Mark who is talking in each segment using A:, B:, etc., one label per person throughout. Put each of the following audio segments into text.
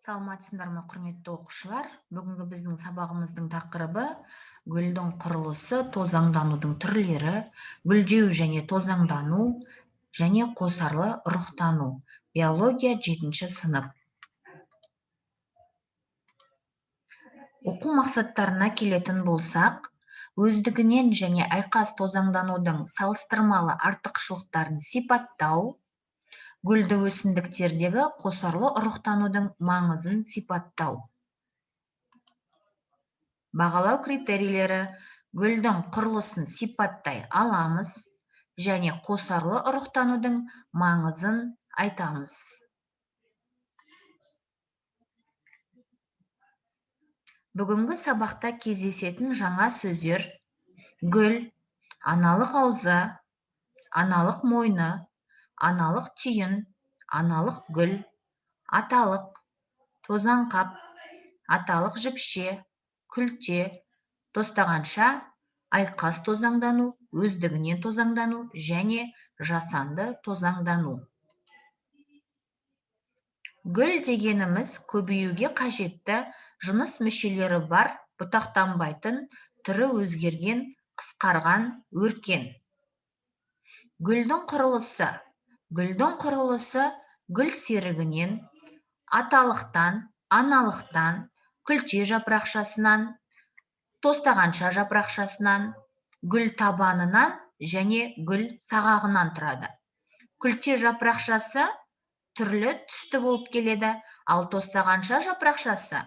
A: Саламатсыздар ма, құрметті оқушылар? Бүгінгі біздің сабағымыздың тақырыбы гүлдің құрылысы, тозаңданудың түрлері, гүлдеу және тозаңдану және қосарлы ұрықтану. Биология 7-ші сынып. Оқу мақсаттарына келетін болсақ, өздігінен және айқас тозаңданудың салыстырмалы артықшылықтарын сипаттау, гүлді өсімдіктердегі қосарлы ұрықтанудың маңызын сипаттау. Бағалау критерийлері: гүлдің құрылысын сипаттай аламыз және қосарлы ұрықтанудың маңызын айтамыз. Бүгінгі сабақта кездесетін жаңа сөздер: гүл, аналық аузы, аналық мойны, аналық түйін, аналық гүл, аталық, тозаңқап, аталық жіпше, күлте, тостағанша, айқас тозаңдану, өздігінен тозаңдану және жасанды тозаңдану. Гүл дегеніміз көбеюге қажетті жыныс мүшелері бар, бұтақтанбайтын, түрі өзгерген, қысқарған өркен. Гүлдің құрылысы. Гүлдің құрылысы гүл серігінен, аталықтан, аналықтан, күлте жапырақшасынан, тостағанша жапырақшасынан, гүл табанынан және гүл сағағынан тұрады. Күлте жапырақшасы түрлі түсті болып келеді, ал тостағанша жапырақшасы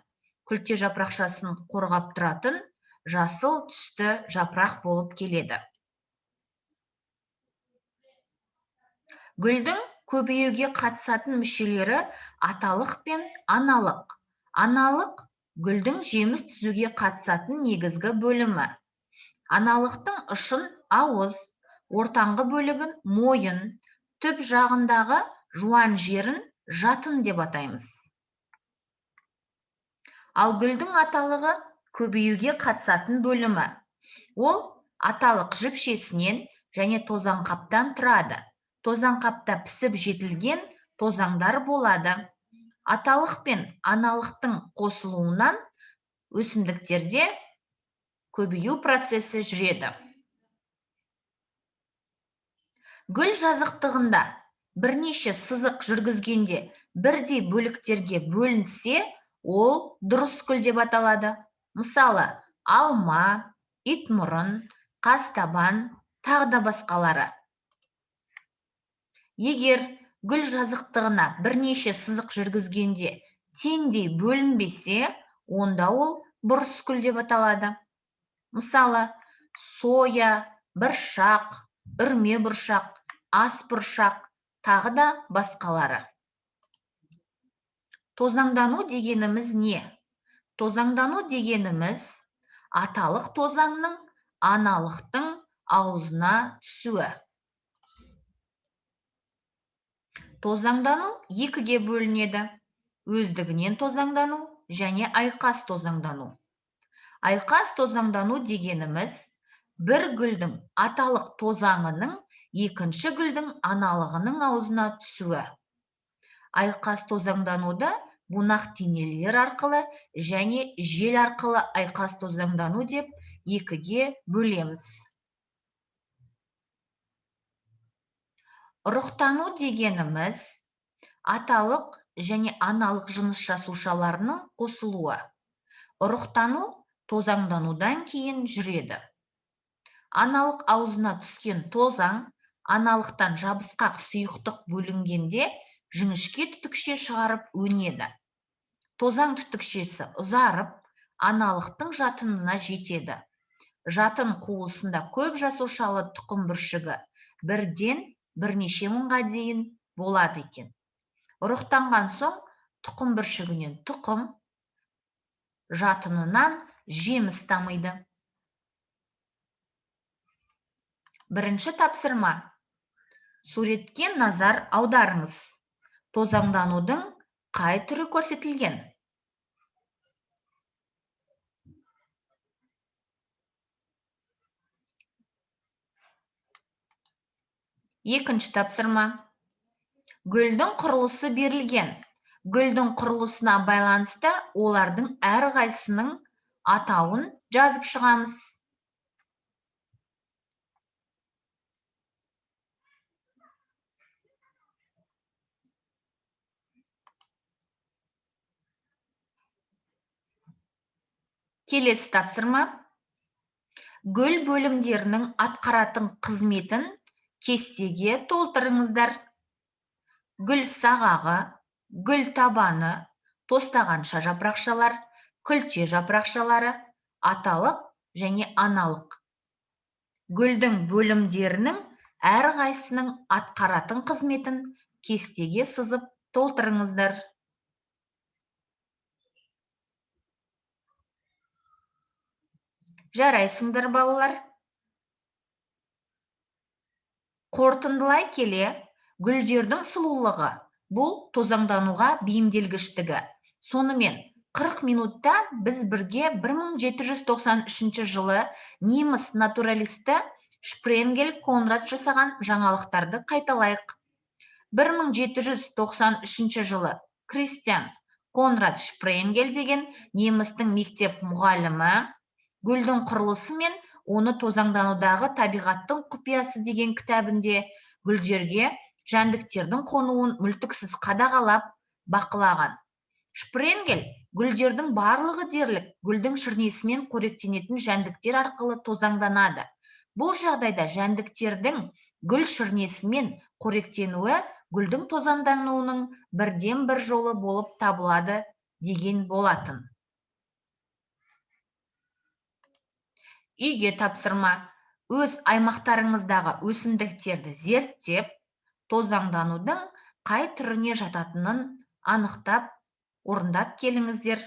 A: күлте жапырақшасын қорғап тұратын жасыл түсті жапырақ болып келеді. Гүлдің көбеюге қатысатын мүшелері аталық пен аналық. Аналық гүлдің жеміс түзуге қатысатын негізгі бөлімі. Аналықтың ұшын ауыз, ортаңғы бөлігін мойын, түп жағындағы жуан жерін жатын деп атаймыз. Ал гүлдің аталығы көбеюге қатысатын бөлімі. Ол аталық жіпшесінен және тозаңқаптан тұрады. Тозаңқапта пісіп жетілген тозаңдар болады. Аталық пен аналықтың қосылуынан өсімдіктерде көбею процесі жүреді. Гүл жазықтығында бірнеше сызық жүргізгенде бірдей бөліктерге бөлінсе, ол дұрыс гүл деп аталады. Мысалы, алма, итмұрын, қазтабан, тағы да басқалары. Егер гүл жазықтығына бірнеше сызық жүргізгенде теңдей бөлінбесе, онда ол бұрыс гүл деп аталады. Мысалы, соя, бұршақ, үрме бұршақ, ас бұршақ, тағы да басқалары. Тозаңдану дегеніміз не? Тозаңдану дегеніміз аталық тозаңның аналықтың аузына түсуі. Тозаңдану екіге бөлінеді: өздігінен тозаңдану және айқас тозаңдану. Айқас тозаңдану дегеніміз бір гүлдің аталық тозаңының екінші гүлдің аналығының аузына түсуі. Айқас тозаңдануды бунақденелілер арқылы және жел арқылы айқас тозаңдану деп екіге бөлеміз. Ұрықтану дегеніміз аталық және аналық жыныс жасушаларының қосылуы. Ұрықтану тозаңданудан кейін жүреді. Аналық аузына түскен тозаң аналықтан жабысқақ сұйықтық бөлінгенде жіңішке түтікше шығарып өнеді. Тозаң түтікшесі ұзарып, аналықтың жатынына жетеді. Жатын қуысында көп жасушалы тұқым бүршігі бірден бірнеше мыңға дейін болады екен. Ұрықтанған соң тұқым бүршігінен тұқым, жатынынан жеміс дамиды. Бірінші тапсырма. Суретке назар аударыңыз. Тозаңданудың қай түрі көрсетілген? Екінші тапсырма. Гүлдің құрылысы берілген. Гүлдің құрылысына байланысты олардың әрқайсының атауын жазып шығамыз. Келесі тапсырма. Гүл бөлімдерінің атқаратын қызметін кестеге толтырыңыздар. Гүл сағағы, гүл табаны, тостағанша жапырақшалар, күлте жапырақшалары, аталық және аналық. Гүлдің бөлімдерінің әрқайсының атқаратын қызметін кестеге сызып толтырыңыздар. Жарайсыңдар, балалар. Қорытындылай келе, гүлдердің сұлулығы бұл тозаңдануға бейімделгіштігі. Сонымен 40 минутта біз бірге 1793 жылы неміс натуралисті Шпренгель Конрад жасаған жаңалықтарды қайталайық. 1793 жылы Кристиан Конрад Шпренгель деген немістің мектеп мұғалімі гүлдің құрылысы мен оны тозаңданудағы табиғаттың құпиясы деген кітабінде гүлдерге жәндіктердің қонуын мүлтіксіз қадағалап бақылаған. Шпренгель гүлдердің барлығы дерлік гүлдің шірнесімен қоректенетін жәндіктер арқылы тозаңданады. Бұл жағдайда жәндіктердің гүл шірнесімен қоректенуі гүлдің тозаңдануының бірден бір жолы болып табылады деген болатын. Үйге тапсырма. Өз аймақтарыңыздағы өсімдіктерді зерттеп, тозаңданудың қай түріне жататынын анықтап, орындап келіңіздер.